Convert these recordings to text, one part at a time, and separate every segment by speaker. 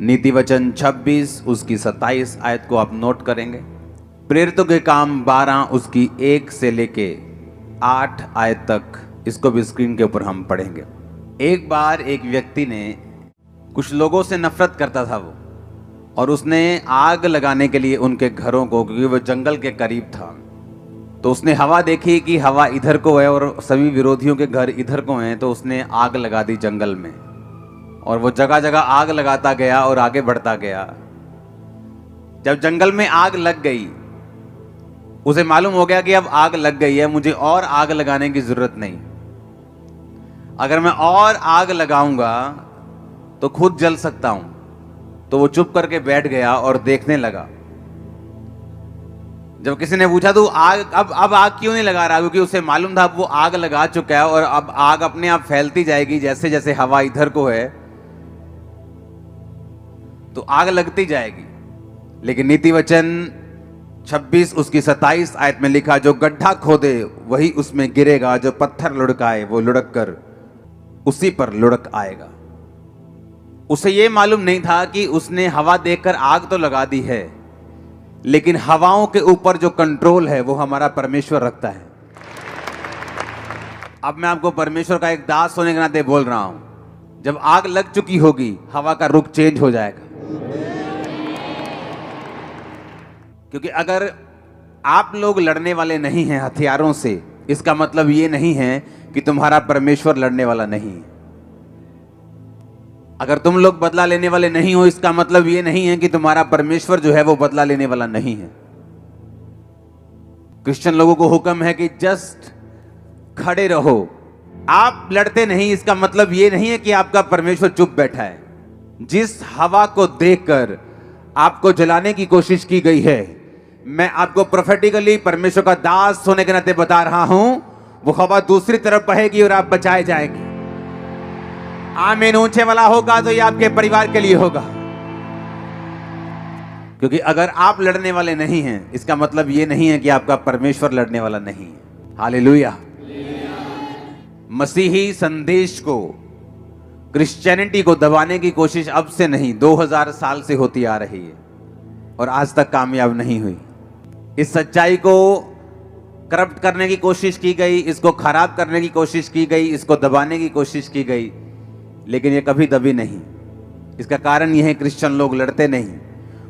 Speaker 1: नीति वचन 26 उसकी 27 आयत को आप नोट करेंगे। प्रेरितों के काम 12 उसकी 1 से लेके 8 आयत तक, इसको भी स्क्रीन के ऊपर हम पढ़ेंगे। एक बार एक व्यक्ति ने, कुछ लोगों से नफरत करता था वो, और उसने आग लगाने के लिए उनके घरों को, क्योंकि वो जंगल के करीब था, तो उसने हवा देखी कि हवा इधर को है और सभी विरोधियों के घर इधर को हैं, तो उसने आग लगा दी जंगल में। और वो जगह जगह आग लगाता गया और आगे बढ़ता गया। जब जंगल में आग लग गई, उसे मालूम हो गया कि अब आग लग गई है, मुझे और आग लगाने की जरूरत नहीं। अगर मैं और आग लगाऊंगा तो खुद जल सकता हूं। तो वो चुप करके बैठ गया और देखने लगा। जब किसी ने पूछा तो अब आग क्यों नहीं लगा रहा, क्योंकि उसे मालूम था अब वो आग लगा चुका है और अब आग अपने आप फैलती जाएगी, जैसे जैसे हवा इधर को है तो आग लगती जाएगी। लेकिन नीति वचन 26 उसकी 27 आयत में लिखा, जो गड्ढा खोदे वही उसमें गिरेगा, जो पत्थर लुढ़काए वो लुढ़क कर उसी पर लुढ़क आएगा। उसे यह मालूम नहीं था कि उसने हवा देखकर आग तो लगा दी है, लेकिन हवाओं के ऊपर जो कंट्रोल है वो हमारा परमेश्वर रखता है। अब मैं आपको परमेश्वर का एक दास होने के नाते बोल रहा हूं, जब आग लग चुकी होगी हवा का रुख चेंज हो जाएगा। क्योंकि अगर आप लोग लड़ने वाले नहीं हैं हथियारों से, इसका मतलब ये नहीं है कि तुम्हारा परमेश्वर लड़ने वाला नहीं है। अगर तुम लोग बदला लेने वाले नहीं हो, इसका मतलब ये नहीं है कि तुम्हारा परमेश्वर जो है वो बदला लेने वाला नहीं है। क्रिश्चियन लोगों को हुक्म है कि जस्ट खड़े रहो। आप लड़ते नहीं, इसका मतलब ये नहीं है कि आपका परमेश्वर चुप बैठा है। जिस हवा को देखकर आपको जलाने की कोशिश की गई है, मैं आपको प्रोफेटिकली परमेश्वर का दास होने के नाते बता रहा हूं, वो हवा दूसरी तरफ बहेगी और आप बचाए जाएंगे। आमीन ऊंचे वाला होगा तो ये आपके परिवार के लिए होगा। क्योंकि अगर आप लड़ने वाले नहीं हैं, इसका मतलब ये नहीं है कि आपका परमेश्वर लड़ने वाला नहीं है। हालेलुया। मसीही संदेश को, क्रिश्चियनिटी को दबाने की कोशिश अब से नहीं, 2000 साल से होती आ रही है और आज तक कामयाब नहीं हुई। इस सच्चाई को करप्ट करने की कोशिश की गई, इसको खराब करने की कोशिश की गई, इसको दबाने की कोशिश की गई, लेकिन ये कभी दबी नहीं। इसका कारण यह है क्रिश्चियन लोग लड़ते नहीं,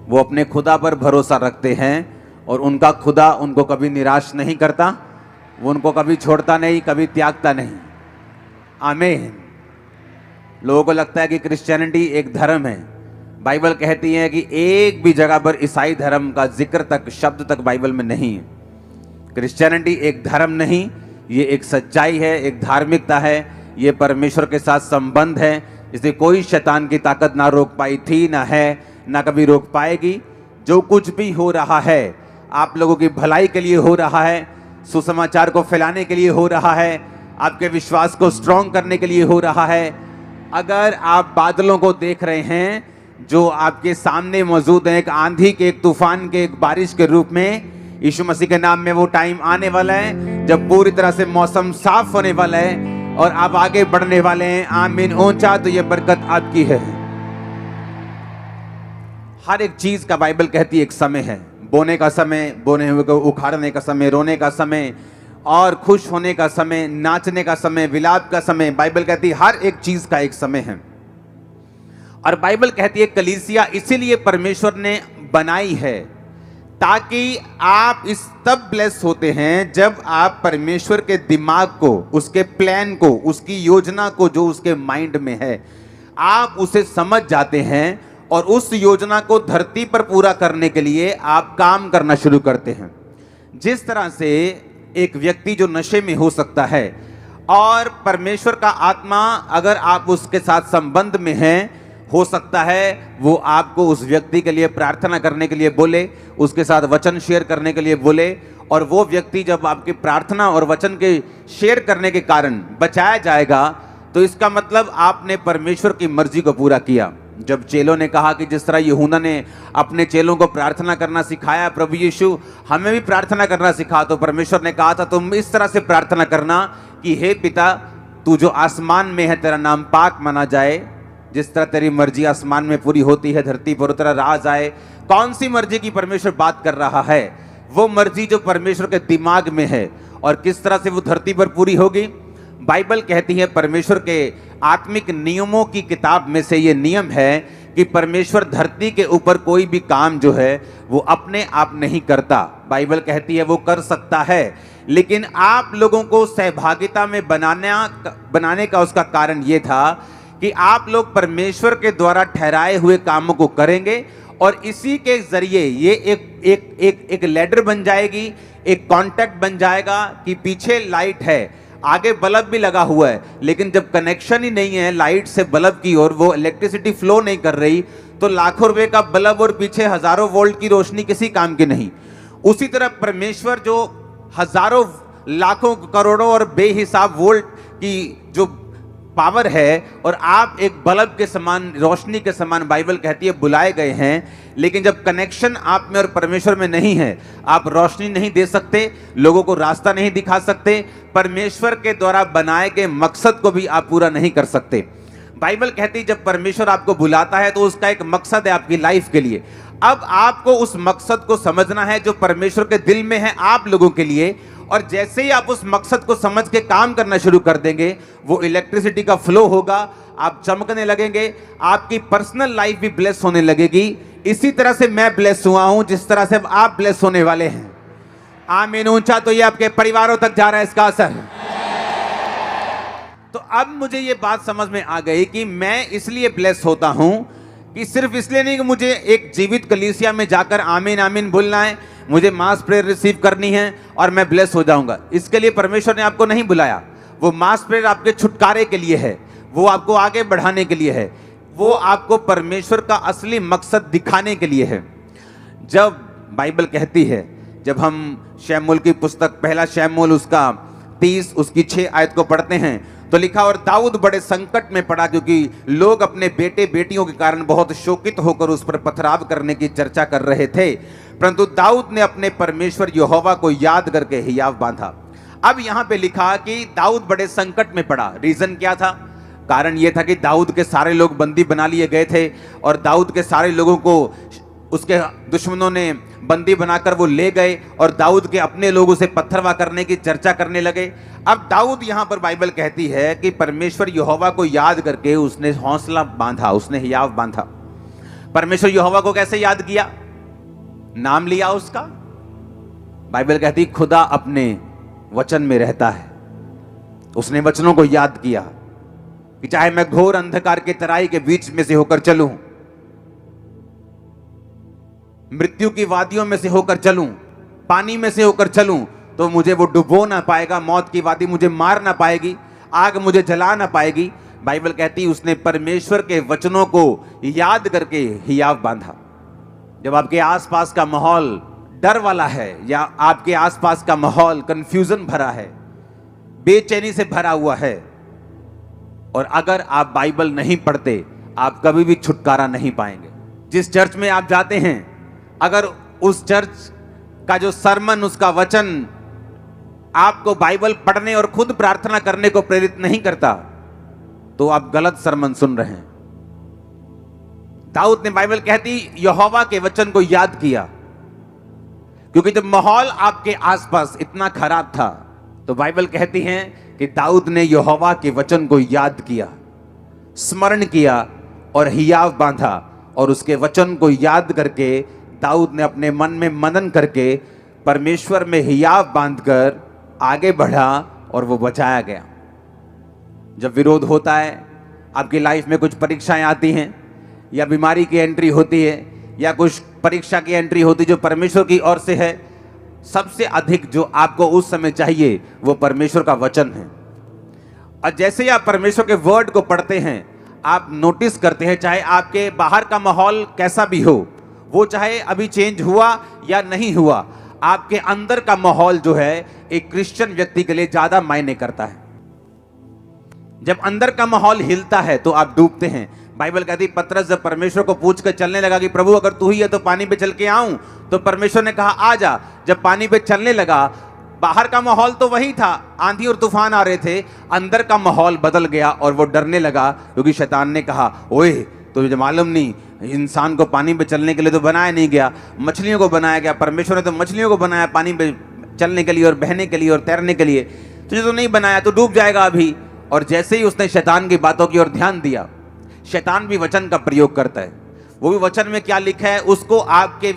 Speaker 1: वो अपने खुदा पर भरोसा रखते हैं और उनका खुदा उनको कभी निराश नहीं करता, वो उनको कभी छोड़ता नहीं, कभी त्यागता नहीं। आमीन। लोगों को लगता है कि क्रिश्चियनिटी एक धर्म है। बाइबल कहती है कि एक भी जगह पर ईसाई धर्म का जिक्र तक, शब्द तक बाइबल में नहीं है। क्रिश्चियनिटी एक धर्म नहीं, ये एक सच्चाई है, एक धार्मिकता है, ये परमेश्वर के साथ संबंध है। इसे कोई शैतान की ताकत ना रोक पाई थी, ना है, ना कभी रोक पाएगी। जो कुछ भी हो रहा है आप लोगों की भलाई के लिए हो रहा है, सुसमाचार को फैलाने के लिए हो रहा है, आपके विश्वास को स्ट्रॉन्ग करने के लिए हो रहा है। अगर आप बादलों को देख रहे हैं जो आपके सामने मौजूद है, एक आंधी के, एक तूफान के, एक बारिश के रूप में, यीशु मसीह के नाम में वो टाइम आने वाला है जब पूरी तरह से मौसम साफ होने वाला है और आप आगे बढ़ने वाले हैं। आमीन ऊंचा तो ये बरकत आपकी है। हर एक चीज का बाइबल कहती है एक समय है। बोने का समय, बोने हुए को उखाड़ने का समय, रोने का समय और खुश होने का समय, नाचने का समय, विलाप का समय। बाइबल कहती है हर एक चीज का एक समय है। और बाइबल कहती है कलीसिया इसीलिए परमेश्वर ने बनाई है ताकि आप इस तब ब्लेस होते हैं जब आप परमेश्वर के दिमाग को, उसके प्लान को, उसकी योजना को जो उसके माइंड में है, आप उसे समझ जाते हैं और उस योजना को धरती पर पूरा करने के लिए आप काम करना शुरू करते हैं। जिस तरह से एक व्यक्ति जो नशे में हो सकता है और परमेश्वर का आत्मा अगर आप उसके साथ संबंध में हैं, हो सकता है वो आपको उस व्यक्ति के लिए प्रार्थना करने के लिए बोले, उसके साथ वचन शेयर करने के लिए बोले, और वो व्यक्ति जब आपकी प्रार्थना और वचन के शेयर करने के कारण बचाया जाएगा, तो इसका मतलब आपने परमेश्वर की मर्जी को पूरा किया। जब चेलों ने कहा कि जिस तरह यूहन्ना ने अपने चेलों को प्रार्थना करना सिखाया, प्रभु यीशु हमें भी प्रार्थना करना सिखा, तो परमेश्वर ने कहा था तुम इस तरह से प्रार्थना करना कि हे पिता, तू जो आसमान में है तेरा नाम पाक माना जाए, जिस तरह तेरी मर्जी आसमान में पूरी होती है धरती पर उतना राज आए। कौन सी मर्जी की परमेश्वर बात कर रहा है? वो मर्जी जो परमेश्वर के दिमाग में है और किस तरह से वो धरती पर पूरी होगी। बाइबल कहती है परमेश्वर के आत्मिक नियमों की किताब में से ये नियम है कि परमेश्वर धरती के ऊपर कोई भी काम जो है वो अपने आप नहीं करता। बाइबल कहती है वो कर सकता है, लेकिन आप लोगों को सहभागिता में बनाने का उसका कारण ये था कि आप लोग परमेश्वर के द्वारा ठहराए हुए कामों को करेंगे और इसी के जरिए ये एक लैडर बन जाएगी, एक कांटेक्ट बन जाएगा कि पीछे लाइट है, आगे बल्ब भी लगा हुआ है, लेकिन जब कनेक्शन ही नहीं है लाइट से बल्ब की ओर, वो इलेक्ट्रिसिटी फ्लो नहीं कर रही, तो लाखों रुपए का बल्ब और पीछे हजारों वोल्ट की रोशनी किसी काम की नहीं। उसी तरह परमेश्वर जो हजारों लाखों करोड़ों और बेहिसाब वोल्ट की जो पावर है और आप एक बल्ब के समान, रोशनी के समान बाइबल कहती है बुलाए गए हैं, लेकिन जब कनेक्शन आप में और परमेश्वर में नहीं है, आप रोशनी नहीं दे सकते, लोगों को रास्ता नहीं दिखा सकते, परमेश्वर के द्वारा बनाए गए मकसद को भी आप पूरा नहीं कर सकते। बाइबल कहती है जब परमेश्वर आपको बुलाता है तो उसका एक मकसद है आपकी लाइफ के लिए। अब आपको उस मकसद को समझना है जो परमेश्वर के दिल में है आप लोगों के लिए, और जैसे ही आप उस मकसद को समझ के काम करना शुरू कर देंगे, वो इलेक्ट्रिसिटी का फ्लो होगा, आप चमकने लगेंगे, आपकी पर्सनल लाइफ भी ब्लेस होने लगेगी। इसी तरह से मैं ब्लेस हुआ हूं, जिस तरह से अब आप ब्लेस होने वाले हैं। आमीन ऊंचा तो ये आपके परिवारों तक जा रहा है इसका असर। तो अब मुझे ये बात समझ में आ गई कि मैं इसलिए ब्लेस होता हूं कि सिर्फ इसलिए नहीं कि मुझे एक जीवित कलीसिया में जाकर आमीन आमीन बोलना है, मुझे मास प्रेयर रिसीव करनी है और मैं ब्लेस हो जाऊंगा। इसके लिए परमेश्वर ने आपको नहीं बुलाया। वो मास प्रेयर आपके छुटकारे के लिए है, वो आपको आगे बढ़ाने के लिए है, वो आपको परमेश्वर का असली मकसद दिखाने के लिए है। जब बाइबल कहती है, जब हम शमूएल की पुस्तक पहला शमूएल उसका 30 उसकी 6 आयत को पढ़ते हैं तो लिखा, और दाऊद बड़े संकट में पड़ा क्योंकि लोग अपने बेटे बेटियों के कारण बहुत शोकित होकर उस पर पथराव करने की चर्चा कर रहे थे, परंतु दाऊद ने अपने परमेश्वर यहोवा को याद करके हियाव बांधा। अब यहां पे लिखा कि दाऊद बड़े संकट में पड़ा। रीजन क्या था? कारण यह था कि दाऊद के सारे लोग बंदी बना लिए गए थे और दाऊद के सारे लोगों को उसके दुश्मनों ने बंदी बनाकर वो ले गए और दाऊद के अपने लोग उसे पत्थरवा करने की चर्चा करने लगे। अब दाऊद यहां पर बाइबल कहती है कि परमेश्वर यहोवा को याद करके उसने हौसला बांधा, उसने हियाव बांधा। परमेश्वर यहोवा को कैसे याद किया? नाम लिया उसका। बाइबल कहती खुदा अपने वचन में रहता है। उसने वचनों को याद किया कि चाहे मैं घोर अंधकार के तराई के बीच में से होकर चलूं, मृत्यु की वादियों में से होकर चलूं, पानी में से होकर चलूं, तो मुझे वो डुबो ना पाएगा, मौत की वादी मुझे मार ना पाएगी, आग मुझे जला ना पाएगी। बाइबल कहती उसने परमेश्वर के वचनों को याद करके हियाव बांधा। जब आपके आसपास का माहौल डर वाला है या आपके आसपास का माहौल कंफ्यूजन भरा है, बेचैनी से भरा हुआ है, और अगर आप बाइबल नहीं पढ़ते आप कभी भी छुटकारा नहीं पाएंगे। जिस चर्च में आप जाते हैं, अगर उस चर्च का जो सरमन, उसका वचन आपको बाइबल पढ़ने और खुद प्रार्थना करने को प्रेरित नहीं करता, तो आप गलत सरमन सुन रहे हैं। दाऊद ने, बाइबल कहती, यहोवा के वचन को याद किया, क्योंकि जब माहौल आपके आसपास इतना खराब था तो बाइबल कहती है कि दाऊद ने यहोवा के वचन को याद किया, स्मरण किया और हियाव बांधा, और उसके वचन को याद करके दाऊद ने अपने मन में मनन करके परमेश्वर में हियाव बांधकर आगे बढ़ा और वो बचाया गया। जब विरोध होता है, आपकी लाइफ में कुछ परीक्षाएं आती हैं, या बीमारी की एंट्री होती है, या कुछ परीक्षा की एंट्री होती जो परमेश्वर की ओर से है, सबसे अधिक जो आपको उस समय चाहिए वो परमेश्वर का वचन है। और जैसे ही आप परमेश्वर के वर्ड को पढ़ते हैं, आप नोटिस करते हैं, चाहे आपके बाहर का माहौल कैसा भी हो, वो चाहे अभी चेंज हुआ या नहीं हुआ, आपके अंदर का माहौल जो है एक क्रिश्चियन व्यक्ति के लिए ज्यादा मायने करता है। जब अंदर का माहौल हिलता है तो आप डूबते हैं। बाइबल कहती, पतरस जब परमेश्वर को पूछ कर चलने लगा कि प्रभु अगर तू ही है तो पानी पे चल के आऊं, तो परमेश्वर ने कहा आ जा। जब पानी पे चलने लगा, बाहर का माहौल तो वही था, आंधी और तूफान आ रहे थे, अंदर का माहौल बदल गया और वो डरने लगा, क्योंकि शैतान ने कहा, ओए तुझे मालूम नहीं, इंसान को पानी पे चलने के लिए तो बनाया नहीं गया, मछलियों को बनाया गया, परमेश्वर ने तो मछलियों को बनाया पानी पे चलने के लिए और बहने के लिए और तैरने के लिए, तुझे तो नहीं बनाया, तो डूब जाएगा अभी। और जैसे ही उसने शैतान की बातों की ओर ध्यान दिया, शैतान भी वचन का प्रयोग करता है, वो भी वचन में क्या लिखा है उसको आपके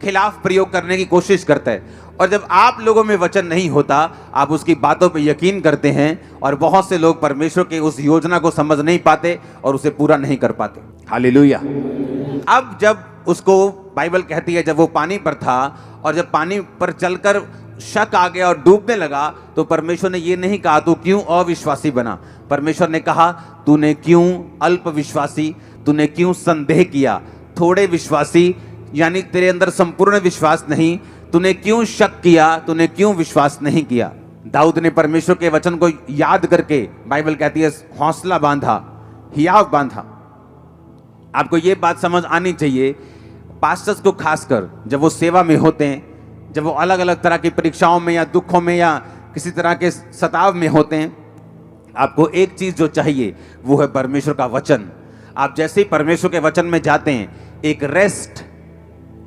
Speaker 1: खिलाफ प्रयोग करने की कोशिश करता है। और जब आप लोगों में वचन नहीं होता, आप उसकी बातों पे यकीन करते हैं, और बहुत से लोग परमेश्वर की उस योजना को समझ नहीं पाते और उसे पूरा नहीं कर पाते। हालेलुया। अब जब उसको बाइबल कहती है, जब वो पानी पर था और जब पानी पर चलकर शक आ गया और डूबने लगा, तो परमेश्वर ने ये नहीं कहा तू क्यों अविश्वासी बना। परमेश्वर ने कहा तूने क्यों अल्प विश्वासी, तूने क्यों संदेह किया, थोड़े विश्वासी, यानी तेरे अंदर संपूर्ण विश्वास नहीं, तूने क्यों शक किया, तूने क्यों विश्वास नहीं किया। दाऊद ने परमेश्वर के वचन को याद करके, बाइबल कहती है, हौसला बांधा, हियाव बांधा। आपको ये बात समझ आनी चाहिए, पास्टर्स को खासकर जब वो सेवा में होते हैं, जब वो अलग अलग तरह की परीक्षाओं में या दुखों में या किसी तरह के सताव में होते हैं, आपको एक चीज जो चाहिए वो है परमेश्वर का वचन। आप जैसे ही परमेश्वर के वचन में जाते हैं, एक रेस्ट,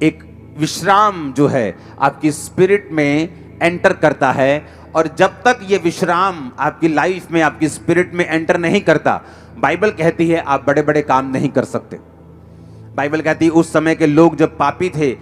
Speaker 1: एक विश्राम जो है आपकी स्पिरिट में एंटर करता है। और जब तक ये विश्राम आपकी लाइफ में, आपकी स्पिरिट में एंटर नहीं करता, बाइबल कहती है आप बड़े बड़े काम नहीं कर सकते। बाइबल कहती है उस समय के लोग जब पापी थे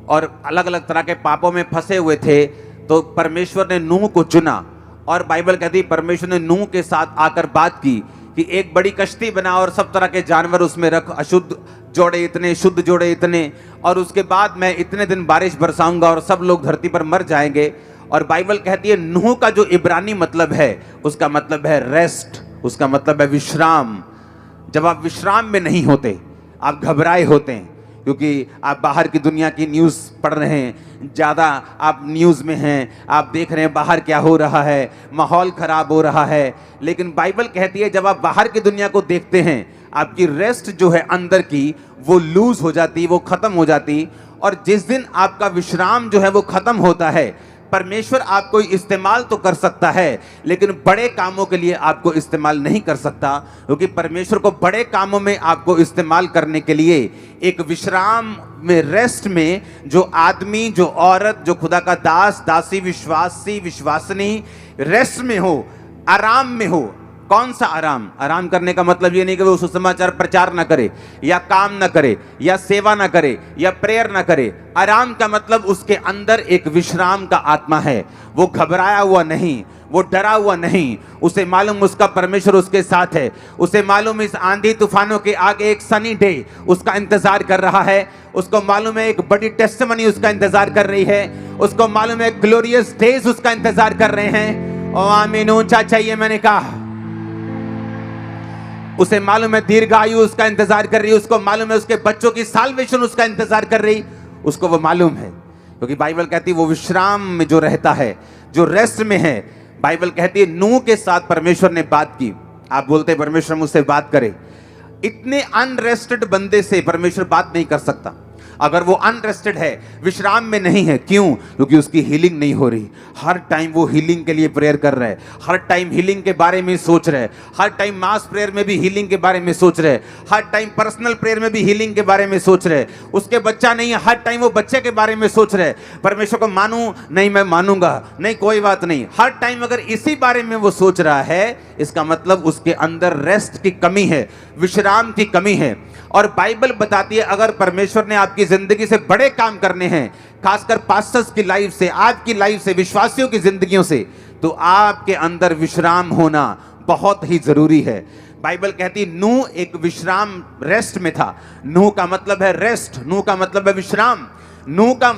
Speaker 1: और अलग अलग तरह के पापों में फंसे हुए थे, तो परमेश्वर ने नूह को चुना, और बाइबल कहती है परमेश्वर ने नूह के साथ आकर बात की कि एक बड़ी कश्ती बना और सब तरह के जानवर उसमें रख, अशुद्ध जोड़े इतने, शुद्ध जोड़े इतने, और उसके बाद मैं इतने दिन बारिश बरसाऊंगा और सब लोग धरती पर मर जाएंगे। और बाइबल कहती है नूह का जो इब्रानी मतलब है, उसका मतलब है रेस्ट, उसका मतलब है विश्राम। जब आप विश्राम में नहीं होते, आप घबराए होते हैं, क्योंकि आप बाहर की दुनिया की न्यूज़ पढ़ रहे हैं, ज़्यादा आप न्यूज़ में हैं, आप देख रहे हैं बाहर क्या हो रहा है, माहौल ख़राब हो रहा है। लेकिन बाइबल कहती है जब आप बाहर की दुनिया को देखते हैं, आपकी रेस्ट जो है अंदर की, वो लूज हो जाती, वो ख़त्म हो जाती। और जिस दिन आपका विश्राम जो है वो ख़त्म होता है, परमेश्वर आपको इस्तेमाल तो कर सकता है, लेकिन बड़े कामों के लिए आपको इस्तेमाल नहीं कर सकता, क्योंकि परमेश्वर को बड़े कामों में आपको इस्तेमाल करने के लिए एक विश्राम में, रेस्ट में, जो आदमी, जो औरत, जो खुदा का दास, दासी, विश्वासी, विश्वासनी रेस्ट में हो, आराम में हो। कौन सा आराम? आराम करने का मतलब ये नहीं कि वो सुसमाचार प्रचार ना करे, या काम ना करे, या सेवा ना करे, या प्रेयर ना करे। आराम का मतलब उसके अंदर एक विश्राम का आत्मा है। वो घबराया हुआ नहीं, वो डरा हुआ नहीं, उसे मालूम उसका परमेश्वर उसके साथ है। उसे मालूम इस आंधी तूफानों के आगे एक सनी डे उसका इंतजार कर रहा है। उसको मालूम है एक बड़ी टेस्टिमनी उसका इंतजार कर रही है। उसको मालूम है ग्लोरियस डेज उसका इंतजार कर रहे हैं। ओ आमीन, ऊंचा चाहिए मैंने कहा। उसे मालूम है दीर्घायु उसका इंतजार कर रही है। उसको मालूम है उसके बच्चों की साल्वेशन उसका इंतजार कर रही, उसको वो मालूम है, क्योंकि बाइबल कहती है वो विश्राम में जो रहता है, जो रेस्ट में है। बाइबल कहती है नूह के साथ परमेश्वर ने बात की। आप बोलते परमेश्वर मुझसे बात करे, इतने अनरेस्टेड बंदे से परमेश्वर बात नहीं कर सकता। अगर वो अनरेस्टेड है, विश्राम में नहीं है, क्यों? क्योंकि उसकी हीलिंग नहीं हो रही। हर टाइम वो हीलिंग के लिए प्रेयर कर रहा है, हर टाइम हीलिंग के बारे में सोच रहे हैं, हर टाइम मास प्रेयर में भी हीलिंग के बारे में सोच रहे हैं, हर टाइम पर्सनल प्रेयर में भी हीलिंग के बारे में सोच रहे हैं। उसके बच्चा नहीं है, हर टाइम वो बच्चे के बारे में सोच रहे हैं। परमेश्वर को मानूं, नहीं मैं मानूंगा, नहीं कोई बात नहीं। हर टाइम अगर इसी बारे में वो सोच रहा है, इसका मतलब उसके अंदर रेस्ट की कमी है, विश्राम की कमी है। और बाइबल बताती है अगर परमेश्वर ने आपकी जिंदगी से बड़े काम करने हैं, खासकर पास्टर्स की लाइफ से, आपकी लाइफ से, विश्वासियों की जिंदगियों से, तो आपके अंदर विश्राम होना बहुत ही जरूरी है। बाइबल कहती नूह एक विश्राम, रेस्ट में था। नूह का मतलब है रेस्ट, नूह का मतलब है विश्राम। नूह का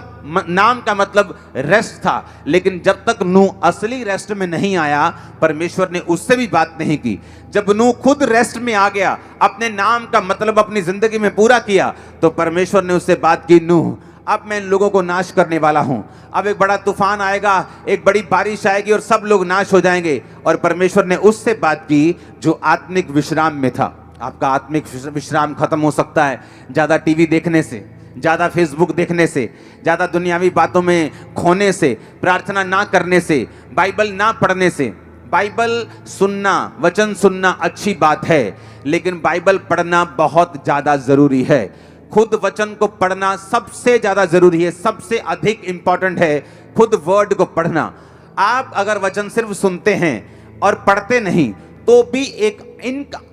Speaker 1: नाम का मतलब रेस्ट था। लेकिन जब तक नूह असली रेस्ट में नहीं आया, परमेश्वर ने उससे भी बात नहीं की। जब नूह खुद रेस्ट में आ गया, अपने नाम का मतलब अपनी जिंदगी में पूरा किया, तो परमेश्वर ने उससे बात की, नूह अब मैं इन लोगों को नाश करने वाला हूं। अब एक बड़ा तूफान आएगा, एक बड़ी बारिश आएगी और सब लोग नाश हो जाएंगे। और परमेश्वर ने उससे बात की जो आत्मिक विश्राम में था। आपका आत्मिक विश्राम खत्म हो सकता है ज्यादा टीवी देखने से, ज्यादा फेसबुक देखने से, ज्यादा दुनियावी बातों में खोने से, प्रार्थना ना करने से, बाइबल ना पढ़ने से। बाइबल सुनना, वचन सुनना अच्छी बात है, लेकिन बाइबल पढ़ना बहुत ज्यादा जरूरी है। खुद वचन को पढ़ना सबसे ज्यादा जरूरी है, सबसे अधिक इंपॉर्टेंट है खुद वर्ड को पढ़ना। आप अगर वचन सिर्फ सुनते हैं और पढ़ते नहीं तो भी एक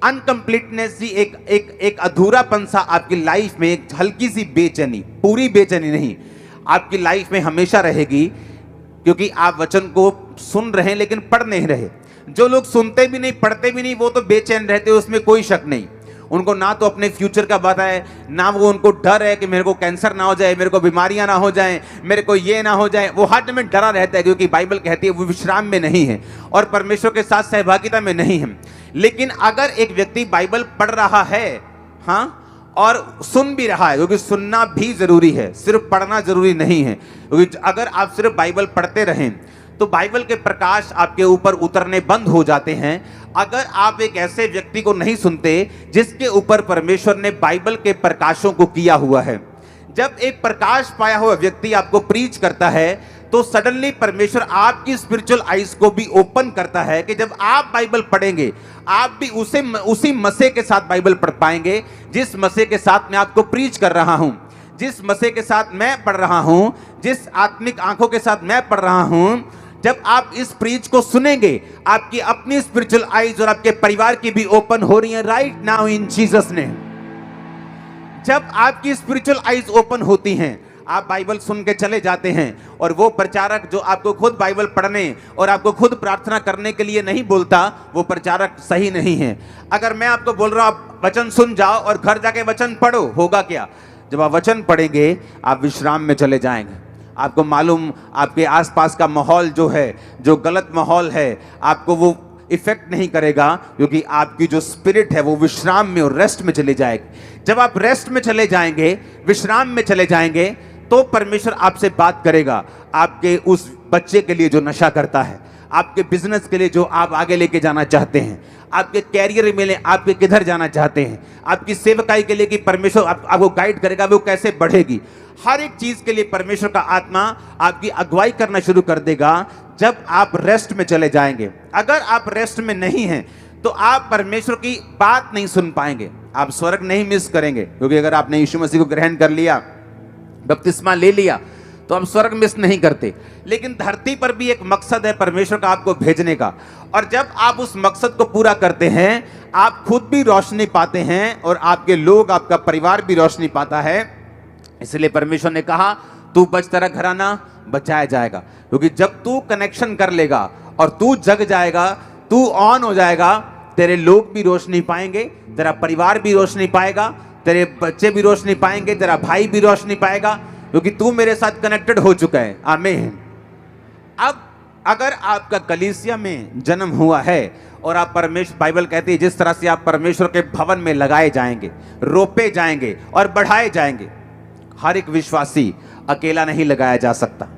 Speaker 1: अनकंप्लीटनेस, एक अधूरापन सा आपकी लाइफ में, एक हल्की सी बेचैनी, पूरी बेचैनी नहीं, आपकी लाइफ में हमेशा रहेगी, क्योंकि आप वचन को सुन रहे हैं लेकिन पढ़ नहीं रहे। जो लोग सुनते भी नहीं, पढ़ते भी नहीं, वो तो बेचैन रहते, उसमें कोई शक नहीं। उनको ना तो अपने फ्यूचर का पता है, ना वो उनको डर है कि मेरे को कैंसर ना हो जाए, मेरे को बीमारियां ना हो जाएं, मेरे को ये ना हो जाए। वो हर में डरा रहता है, क्योंकि बाइबल कहती है वो विश्राम में नहीं है और परमेश्वर के साथ सहभागिता में नहीं है। लेकिन अगर एक व्यक्ति बाइबल पढ़ रहा है, हाँ, और सुन भी रहा है, क्योंकि सुनना भी जरूरी है, सिर्फ पढ़ना जरूरी नहीं है। क्योंकि अगर आप सिर्फ बाइबल पढ़ते रहें तो बाइबल के प्रकाश आपके ऊपर उतरने बंद हो जाते हैं। अगर आप एक ऐसे व्यक्ति को नहीं सुनते जिसके ऊपर परमेश्वर ने बाइबल के प्रकाशों को किया हुआ है, जब एक प्रकाश पाया हुआ व्यक्ति आपको प्रीच करता है तो सडनली परमेश्वर आपकी स्पिरिचुअल आइज को भी ओपन करता है कि जब आप बाइबल पढ़ेंगे आप भी उसी मसीह के साथ बाइबल पढ़ पाएंगे जिस मसीह के साथ मैं आपको प्रीच कर रहा हूं, जिस मसीह के साथ मैं पढ़ रहा हूं, जिस आत्मिक आंखों के साथ मैं पढ़ रहा हूं। जब आप इस प्रीच को सुनेंगे, आपकी अपनी स्पिरिचुअल आइज और आपके परिवार की भी ओपन हो रही है right now in Jesus name. जब आपकी स्पिरिचुअल आइज ओपन होती हैं, आप बाइबल सुन के चले जाते हैं, और वो प्रचारक जो आपको खुद बाइबल पढ़ने और आपको खुद प्रार्थना करने के लिए नहीं बोलता, वो प्रचारक सही नहीं है। अगर मैं आपको बोल रहा हूं आप वचन सुन जाओ और घर जाके वचन पढ़ो, होगा क्या? जब आप वचन पढ़ेंगे आप विश्राम में चले जाएंगे। आपको मालूम, आपके आसपास का माहौल जो है, जो गलत माहौल है, आपको वो इफेक्ट नहीं करेगा, क्योंकि आपकी जो स्पिरिट है वो विश्राम में और रेस्ट में चले जाएगी। जब आप रेस्ट में चले जाएंगे, विश्राम में चले जाएंगे, तो परमेश्वर आपसे बात करेगा। आपके उस बच्चे के लिए जो नशा करता है, आपके बिजनेस के लिए जो आप आगे लेके जाना चाहते हैं, आपके कैरियर में आपके किधर जाना चाहते हैं, आपकी सेवकाई के लिए कि परमेश्वर आपको गाइड करेगा वो कैसे बढ़ेगी, हर एक चीज के लिए परमेश्वर का आत्मा आपकी अगुवाई करना शुरू कर देगा जब आप रेस्ट में चले जाएंगे। अगर आप रेस्ट में नहीं हैं तो आप परमेश्वर की बात नहीं सुन पाएंगे, आप स्वर्ग नहीं मिस करेंगे। क्योंकि अगर आपने यीशु मसीह को ग्रहण कर लिया, बपतिस्मा ले लिया, तो आप स्वर्ग मिस नहीं करते। लेकिन धरती पर भी एक मकसद है परमेश्वर का आपको भेजने का, और जब आप उस मकसद को पूरा करते हैं, आप खुद भी रोशनी पाते हैं और आपके लोग, आपका परिवार भी रोशनी पाता है। इसलिए परमेश्वर ने कहा तू बच, तेरा घराना बचाया जाएगा। क्योंकि जब तू कनेक्शन कर लेगा और तू जग जाएगा, तू ऑन हो जाएगा, तेरे लोग भी रोशनी पाएंगे, तेरा परिवार भी रोशनी पाएगा, तेरे बच्चे भी रोशनी पाएंगे, तेरा भाई भी रोशनी पाएगा, क्योंकि तू मेरे साथ कनेक्टेड हो चुका है। आमीन। अब अगर आपका कलीसिया में जन्म हुआ है और आप परमेश्वर, बाइबल कहती है जिस तरह से आप परमेश्वर के भवन में लगाए जाएंगे, रोपे जाएंगे और बढ़ाए जाएंगे। हर एक विश्वासी अकेला नहीं लगाया जा सकता।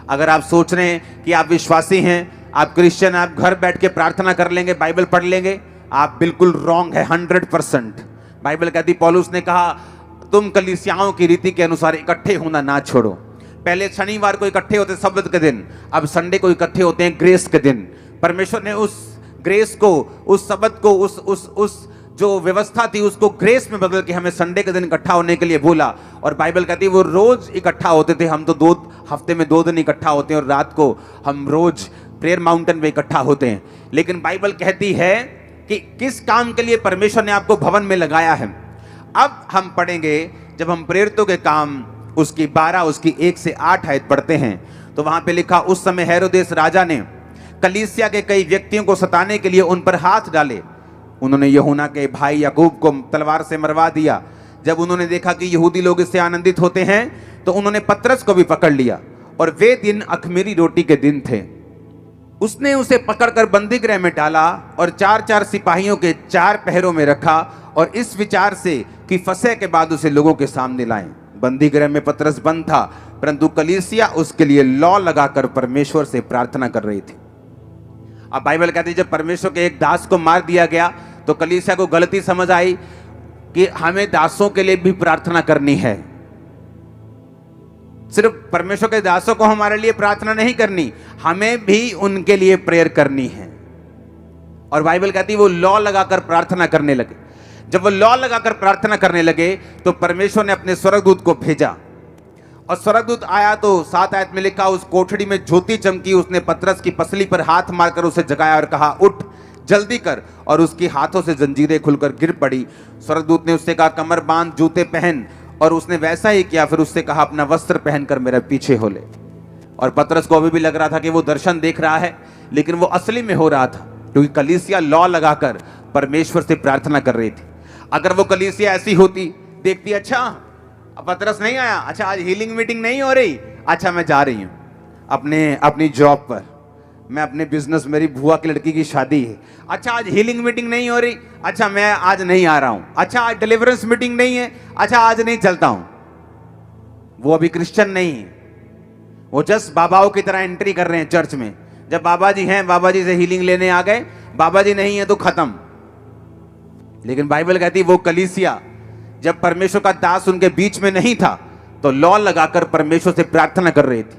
Speaker 1: अगर आप सोच रहे हैं कि आप विश्वासी हैं, आप क्रिश्चियन, आप घर बैठ के प्रार्थना कर लेंगे, बाइबल पढ़ लेंगे, आप बिल्कुल रॉन्ग है 100%। बाइबल कहती, पौलुस ने कहा तुम कलीसियाओं की रीति के अनुसार इकट्ठे होना ना छोड़ो। पहले शनिवार को इकट्ठे होते सब्त के दिन, अब संडे को इकट्ठे होते हैं ग्रेस के दिन। परमेश्वर ने उस ग्रेस को, उस सब्त को, उस जो व्यवस्था थी उसको ग्रेस में बदल के हमें संडे के दिन इकट्ठा होने के लिए बोला। और बाइबल कहती है वो रोज इकट्ठा होते थे। हम तो हफ्ते में 2 दिन इकट्ठा होते हैं और रात को हम रोज प्रेयर माउंटेन में इकट्ठा होते हैं। लेकिन बाइबल कहती है कि किस काम के लिए परमेश्वर ने आपको भवन में लगाया है। अब हम पढ़ेंगे, जब हम प्रेरितों के काम उसकी 12, उसकी 1 से 8 आयत पढ़ते हैं, तो वहां पे लिखा, उस समय हेरोदेस राजा ने कलीसिया के कई व्यक्तियों को सताने के लिए उन पर हाथ डाले। उन्होंने यूहन्ना के भाई याकूब को तलवार से मरवा दिया। जब उन्होंने देखा कि यहूदी लोग इससे आनंदित होते हैं, तो उन्होंने पतरस को भी पकड़ लिया, और वे दिन अख़मीरी रोटी के दिन थे। उसने उसे पकड़कर बंदी गृह में डाला और 4-4 सिपाहियों के 4 पहरों में रखा, और इस विचार से कि फसह के बाद उसे लोगों के सामने लाएं। बंदी गृह में पतरस बंद था, परंतु कलीसिया उसके लिए लौ लगाकर परमेश्वर से प्रार्थना कर रही थी। अब बाइबल कहती है जब परमेश्वर के एक दास को मार दिया गया तो कलीसिया को गलती समझ आई कि हमें दासों के लिए भी प्रार्थना करनी है। सिर्फ परमेश्वर के दासों को हमारे लिए प्रार्थना नहीं करनी, हमें भी उनके लिए प्रेयर करनी है। और बाइबल कहती है वो लॉ लगाकर प्रार्थना करने लगे। जब वो लॉ लगाकर प्रार्थना करने लगे तो परमेश्वर ने अपने स्वर्गदूत को भेजा, और स्वर्गदूत आया तो 7 आयत में लिखा, उस कोठरी में ज्योति चमकी, उसने पतरस की पसली पर हाथ मारकर उसे जगाया और कहा, उठ जल्दी कर। और उसके हाथों से जंजीरें खुलकर गिर पड़ी। स्वर्गदूत ने उससे कहा, कमर बांध, जूते पहन, और उसने वैसा ही किया। फिर उससे कहा, अपना वस्त्र पहनकर मेरे पीछे हो ले। और पतरस को अभी भी लग रहा था कि वो दर्शन देख रहा है, लेकिन वो असली में हो रहा था, क्योंकि कलीसिया लॉ लगाकर परमेश्वर से प्रार्थना कर रही थी। अगर वो कलीसिया ऐसी होती, देखती, अच्छा अब पतरस नहीं आया, अच्छा आज हीलिंग मीटिंग नहीं हो रही, अच्छा मैं जा रही हूं अपनी जॉब पर, मैं अपने बिजनेस, मेरी बुआ की लड़की की शादी है, अच्छा आज हीलिंग मीटिंग नहीं हो रही, अच्छा मैं आज नहीं आ रहा हूं, अच्छा आज डिलीवरेंस मीटिंग नहीं है, अच्छा आज नहीं चलता हूं। वो अभी क्रिश्चियन नहीं है, वो जस्ट बाबाओं की तरह एंट्री कर रहे हैं चर्च में। जब बाबा जी हैं, बाबा जी से हीलिंग लेने आ गए, बाबा जी नहीं है तो खत्म। लेकिन बाइबल कहती है वो कलीसिया, जब परमेश्वर का दास उनके बीच में नहीं था तो लॉ लगाकर परमेश्वर से प्रार्थना कर रही थी।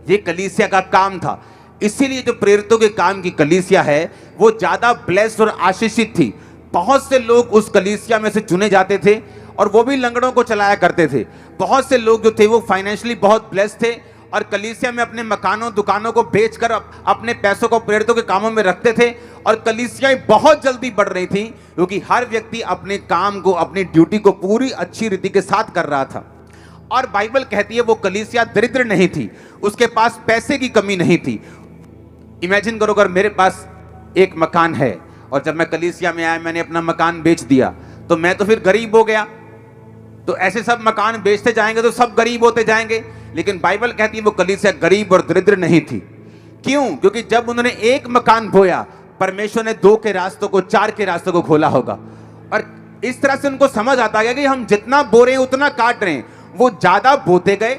Speaker 1: ये कलीसिया का काम था। इसीलिए जो प्रेरितों के काम की कलीसिया है वो ज्यादा ब्लेस्ड और आशीषित थी। बहुत से लोग उस कलीसिया में से चुने जाते थे और वो भी लंगड़ों को चलाया करते थे। बहुत से लोग जो थे वो फाइनेंशियली बहुत ब्लेस्ड थे और कलीसिया में अपने मकानों दुकानों को बेचकर अपने पैसों को प्रेरितों के कामों में रखते थे। और कलीसियाएं बहुत जल्दी बढ़ रही थी क्योंकि हर व्यक्ति अपने काम को, अपनी ड्यूटी को पूरी अच्छी रीति के साथ कर रहा था। और बाइबल कहती है वो कलीसिया दरिद्र नहीं थी, उसके पास पैसे की कमी नहीं थी। इमेजिन करो अगर मेरे पास एक मकान है और जब मैं कलीसिया में आया मैंने अपना मकान बेच दिया तो मैं तो फिर गरीब हो गया। तो ऐसे सब मकान बेचते जाएंगे तो सब गरीब होते जाएंगे। लेकिन बाइबल कहती है वो कलीसिया गरीब और दरिद्र नहीं थी। क्यों? क्योंकि जब उन्होंने एक मकान बोया, परमेश्वर ने 2 के रास्तों को, 4 के रास्तों को खोला होगा। और इस तरह से उनको समझ आता गया कि हम जितना बो रहे हैं उतना काट रहे हैं। वो ज्यादा बोते गए,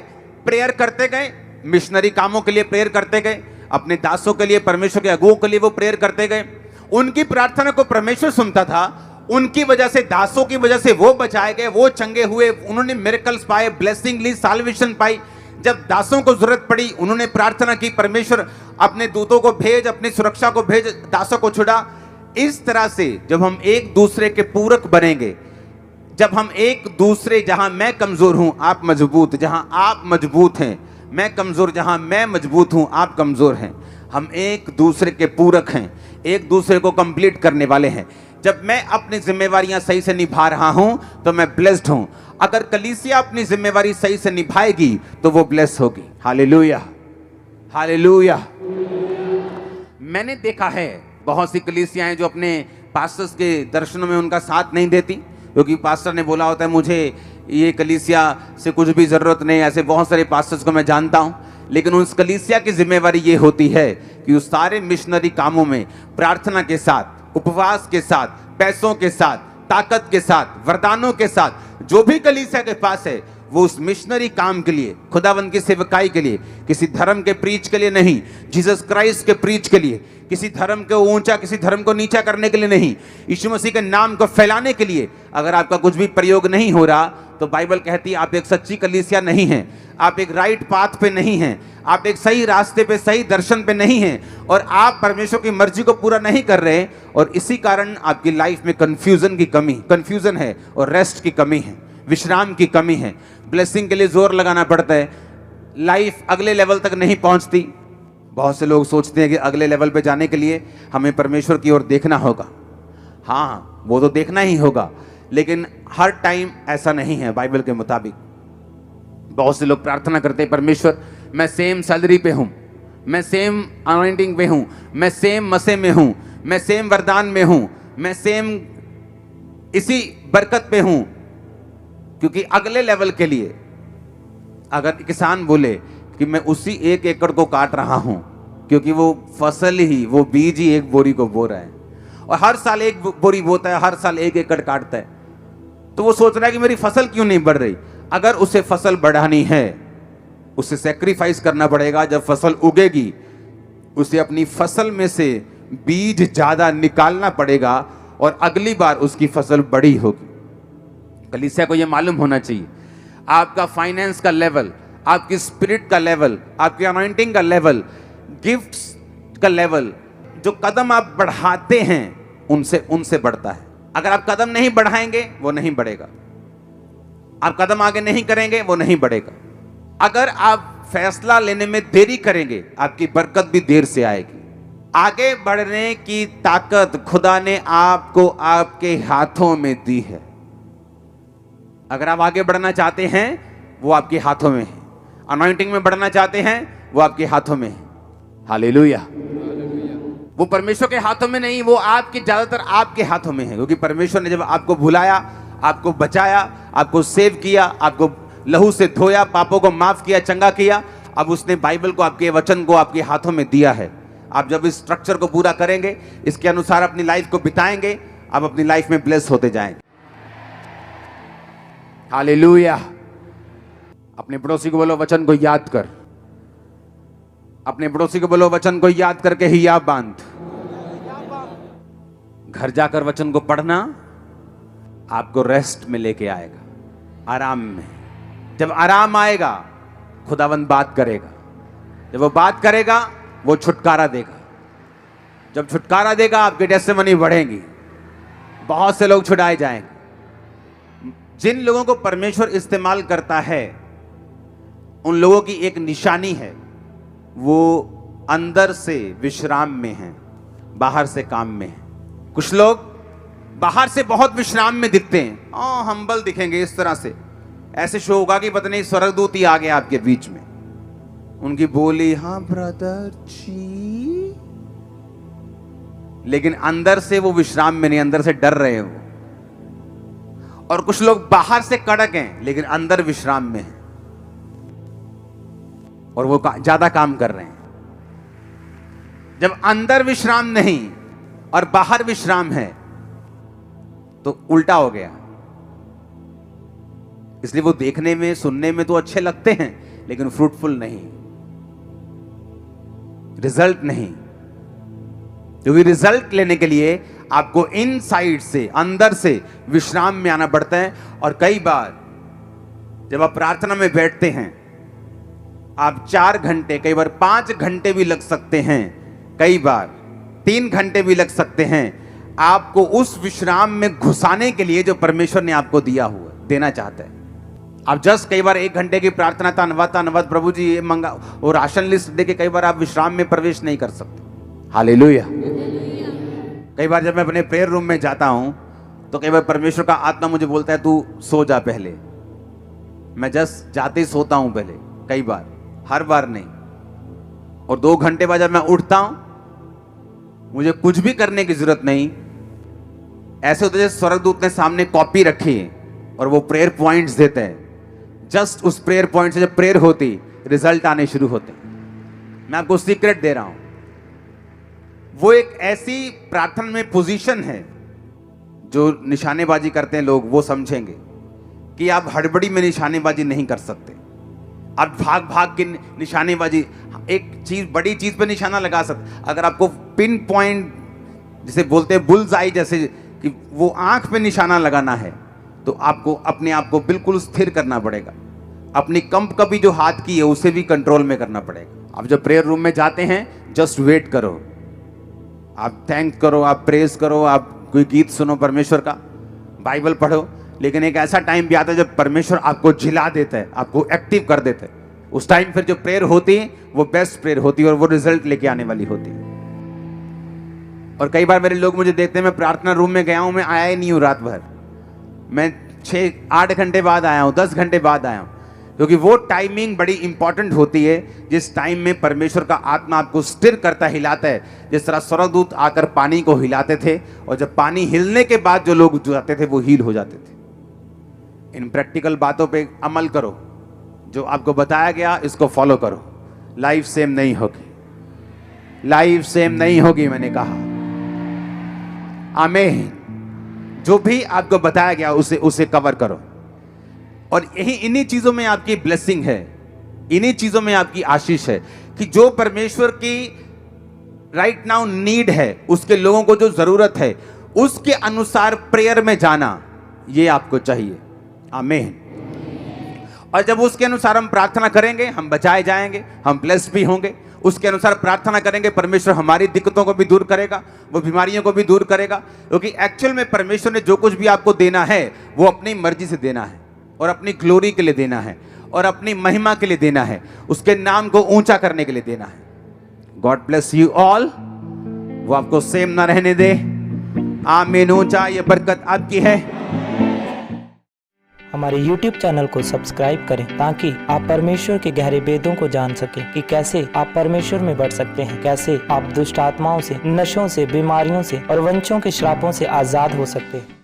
Speaker 1: प्रेयर करते गए, मिशनरी कामों के लिए प्रेयर करते गए, अपने दासों के लिए, परमेश्वर के अगुओं के लिए वो प्रेयर करते गए। उनकी प्रार्थना को परमेश्वर सुनता था। उनकी वजह से, दासों की वजह से वो बचाए गए, वो चंगे हुए, उन्होंने मिरेकल्स पाए, ब्लेसिंग ली, साल्वेशन पाई। जब दासों को जरूरत पड़ी उन्होंने प्रार्थना की, परमेश्वर अपने दूतों को भेज, अपनी सुरक्षा को भेज, दासों को छुड़ा। इस तरह से जब हम एक दूसरे के पूरक बनेंगे, जब हम एक दूसरे, जहां मैं कमजोर हूं आप मजबूत, जहां आप मजबूत हैं मैं कमजोर, जहां मैं मजबूत हूं आप कमजोर हैं, हम एक दूसरे के पूरक हैं, एक दूसरे को कंप्लीट करने वाले हैं। जब मैं अपनी जिम्मेवारियां सही से निभा रहा हूं तो मैं ब्लेस्ड हूं। अगर कलीसिया अपनी जिम्मेवारी सही से निभाएगी तो वो ब्लेस होगी। Hallelujah, hallelujah. मैंने देखा है बहुत सी कलीसियाएं जो अपने पास्टर्स के दर्शनों में उनका साथ नहीं देती, क्योंकि पास्टर ने बोला होता है मुझे ये कलीसिया से कुछ भी जरूरत नहीं। ऐसे बहुत सारे पास्टर्स को मैं जानता हूं। लेकिन उस कलीसिया की जिम्मेवारी ये होती है कि उस सारे मिशनरी कामों में प्रार्थना के साथ, उपवास के साथ, पैसों के साथ, ताकत के साथ, वरदानों के साथ, जो भी कलीसिया के पास है वो उस मिशनरी काम के लिए, खुदावंद की सेवकाई के लिए, किसी धर्म के प्रीच के लिए नहीं, जीसस क्राइस्ट के प्रीच के लिए, किसी धर्म को ऊंचा, किसी धर्म को नीचा करने के लिए नहीं, यीशु मसीह के नाम को फैलाने के लिए। अगर आपका कुछ भी प्रयोग नहीं हो रहा तो बाइबल कहती है आप एक सच्ची कलीसिया नहीं हैं, आप एक राइट पाथ पे नहीं हैं, आप एक सही रास्ते पे, सही दर्शन पे नहीं हैं, और आप परमेश्वर की मर्जी को पूरा नहीं कर रहे। और इसी कारण आपकी लाइफ में कंफ्यूजन है और रेस्ट की कमी है, विश्राम की कमी है। ब्लेसिंग के लिए जोर लगाना पड़ता है, लाइफ अगले लेवल तक नहीं पहुंचती। बहुत से लोग सोचते हैं कि अगले लेवल पे जाने के लिए हमें परमेश्वर की ओर देखना होगा। हाँ, वो तो देखना ही होगा, लेकिन हर टाइम ऐसा नहीं है बाइबल के मुताबिक। बहुत से लोग प्रार्थना करते हैं, परमेश्वर मैं सेम सैलरी पे हूं, मैं सेम अनॉइंटिंग पे हूं, मैं सेम मसे में हूं, मैं सेम वरदान में हूं, मैं सेम इसी बरकत पे हूं। क्योंकि अगले लेवल के लिए अगर किसान बोले कि मैं उसी 1 एकड़ को काट रहा हूं, क्योंकि वो फसल ही, वो बीज ही 1 बोरी को बो रहा है और हर साल 1 बोरी बोता है, हर साल 1 एकड़ काटता है, तो वो सोच रहा है कि मेरी फसल क्यों नहीं बढ़ रही। अगर उसे फसल बढ़ानी है, उसे सेक्रीफाइस करना पड़ेगा। जब फसल उगेगी उसे अपनी फसल में से बीज ज्यादा निकालना पड़ेगा और अगली बार उसकी फसल बड़ी होगी। कलीसिया को यह मालूम होना चाहिए आपका फाइनेंस का लेवल, आपकी स्पिरिट का लेवल, आपकी अनॉइंटिंग का लेवल, गिफ्ट्स का लेवल, जो कदम आप बढ़ाते हैं उनसे बढ़ता है। अगर आप कदम नहीं बढ़ाएंगे वो नहीं बढ़ेगा, आप कदम आगे नहीं करेंगे वो नहीं बढ़ेगा। अगर आप फैसला लेने में देरी करेंगे आपकी बरकत भी देर से आएगी। आगे बढ़ने की ताकत खुदा ने आपको आपके हाथों में दी है। अगर आप आगे बढ़ना चाहते हैं वो आपके हाथों में है। अनॉइंटिंग में बढ़ना चाहते हैं वो आपके हाथों में है। हालेलुया। वो परमेश्वर के हाथों में नहीं, वो आपके ज्यादातर आपके हाथों में है, क्योंकि परमेश्वर ने जब आपको बुलाया, आपको बचाया, आपको सेव किया, आपको लहू से धोया, पापों को माफ किया, चंगा किया, अब उसने बाइबल को, आपके वचन को आपके हाथों में दिया है। आप जब इस स्ट्रक्चर को पूरा करेंगे, इसके अनुसार अपनी लाइफ को बिताएंगे, आप अपनी लाइफ में ब्लेस होते जाएंगे। हालेलुया। अपने पड़ोसी को बोलो वचन को याद कर। अपने पड़ोसी को बोलो वचन को याद करके ही याद बांध। घर जाकर वचन को पढ़ना आपको रेस्ट में लेके आएगा, आराम में। जब आराम आएगा खुदावंद बात करेगा। जब वो बात करेगा वो छुटकारा देगा। जब छुटकारा देगा आपकी टेस्टिमनी बढ़ेगी, बहुत से लोग छुड़ाए जाएंगे। जिन लोगों को परमेश्वर इस्तेमाल करता है उन लोगों की एक निशानी है, वो अंदर से विश्राम में हैं, बाहर से काम में हैं। कुछ लोग बाहर से बहुत विश्राम में दिखते हैं, हम्बल दिखेंगे इस तरह से, ऐसे शो होगा कि पता नहीं स्वर्गदूत ही आ गया आपके बीच में। उनकी बोली हाँ ब्रदर जी, लेकिन अंदर से वो विश्राम में नहीं, अंदर से डर रहे हैं वो। और कुछ लोग बाहर से कड़क हैं लेकिन अंदर विश्राम में हैं और वो ज्यादा काम कर रहे हैं। जब अंदर विश्राम नहीं और बाहर विश्राम है तो उल्टा हो गया। इसलिए वो देखने में, सुनने में तो अच्छे लगते हैं लेकिन फ्रूटफुल नहीं, रिजल्ट नहीं। क्योंकि रिजल्ट लेने के लिए आपको इनसाइड से, अंदर से विश्राम में आना पड़ता है। और कई बार जब आप प्रार्थना में बैठते हैं, आप 4 घंटे, कई बार 5 घंटे भी लग सकते हैं, कई बार 3 घंटे भी लग सकते हैं, आपको उस विश्राम में घुसाने के लिए जो परमेश्वर ने आपको दिया हुआ, देना चाहता है। आप जस्ट कई बार 1 घंटे की प्रार्थना, धन्यवाद प्रभु जी ये मंगा, और राशन लिस्ट देके कई बार आप विश्राम में प्रवेश नहीं कर सकते। हालेलुया। कई बार जब मैं अपने प्रेयर रूम में जाता हूं तो कई बार परमेश्वर का आत्मा मुझे बोलता है तू सो जा पहले। मैं जस्ट जाते ही सोता हूं पहले, कई बार, हर बार नहीं। और 2 घंटे बाद जब मैं उठता हूं, मुझे कुछ भी करने की जरूरत नहीं। ऐसे होते जैसे स्वर्गदूत ने सामने कॉपी रखी है और वो प्रेयर पॉइंट्स देते हैं। जस्ट उस प्रेयर पॉइंट से जब प्रेयर होती, रिजल्ट आने शुरू होते। मैं आपको सीक्रेट दे रहा हूं, वो एक ऐसी प्रार्थना में पोजीशन है, जो निशानेबाजी करते हैं लोग वो समझेंगे कि आप हड़बड़ी में निशानेबाजी नहीं कर सकते। आप भाग भाग के निशानेबाजी, एक चीज, बड़ी चीज पे निशाना लगा सकते। अगर आपको पिन पॉइंट जिसे बोलते हैं बुल्स आई, जैसे कि वो आंख पे निशाना लगाना है, तो आपको अपने आप को बिल्कुल स्थिर करना पड़ेगा। अपनी कंप कभी जो हाथ की है उसे भी कंट्रोल में करना पड़ेगा। आप जब प्रेयर रूम में जाते हैं, जस्ट वेट करो, आप थैंक करो, आप प्रेज करो, आप कोई गीत सुनो परमेश्वर का, बाइबल पढ़ो। लेकिन एक ऐसा टाइम भी आता है जब परमेश्वर आपको झिला देता है, आपको एक्टिव कर देता है। उस टाइम फिर जो प्रेयर होती है वो बेस्ट प्रेयर होती है और वो रिजल्ट लेके आने वाली होती है। और कई बार मेरे लोग मुझे देखते हैं, मैं प्रार्थना रूम में गया हूं, मैं आया ही नहीं हूं रात भर, मैं 6-8 घंटे बाद आया हूं, 10 घंटे बाद आया हूं। क्योंकि वो टाइमिंग बड़ी इंपॉर्टेंट होती है, जिस टाइम में परमेश्वर का आत्मा आपको स्थिर करता, हिलाता है। जिस तरह स्वर्गदूत आकर पानी को हिलाते थे, और जब पानी हिलने के बाद जो लोग जाते थे वो हील हो जाते थे। इन प्रैक्टिकल बातों पे अमल करो, जो आपको बताया गया इसको फॉलो करो। लाइफ सेम नहीं होगी, लाइफ सेम नहीं होगी, मैंने कहा। आमीन। जो भी आपको बताया गया उसे कवर करो। और यही, इन्हीं चीजों में आपकी ब्लेसिंग है, इन्हीं चीजों में आपकी आशीष है, कि जो परमेश्वर की राइट नाउ नीड है, उसके लोगों को जो जरूरत है, उसके अनुसार प्रेयर में जाना, ये आपको चाहिए। आमीन। और जब उसके अनुसार हम प्रार्थना करेंगे हम बचाए जाएंगे, हम ब्लेस्ड भी होंगे। उसके अनुसार प्रार्थना करेंगे, परमेश्वर हमारी दिक्कतों को भी दूर करेगा, वो बीमारियों को भी दूर करेगा। क्योंकि एक्चुअल में परमेश्वर ने जो कुछ भी आपको देना है वो अपनी मर्जी से देना है, और अपनी ग्लोरी के लिए देना है, और अपनी महिमा के लिए देना है, उसके नाम को ऊंचा करने के लिए देना है। God bless you all. वो आपको सेम ना रहने दे। आमीन। ऊंचा, ये बरकत आपकी है।
Speaker 2: हमारे YouTube चैनल को सब्सक्राइब करें ताकि आप परमेश्वर के गहरे भेदों को जान सकें कि कैसे आप परमेश्वर में बढ़ सकते हैं, कैसे आप दुष्ट आत्माओं से, नशों से, बीमारियों से और वंशों के श्रापों से आजाद हो सकते हैं।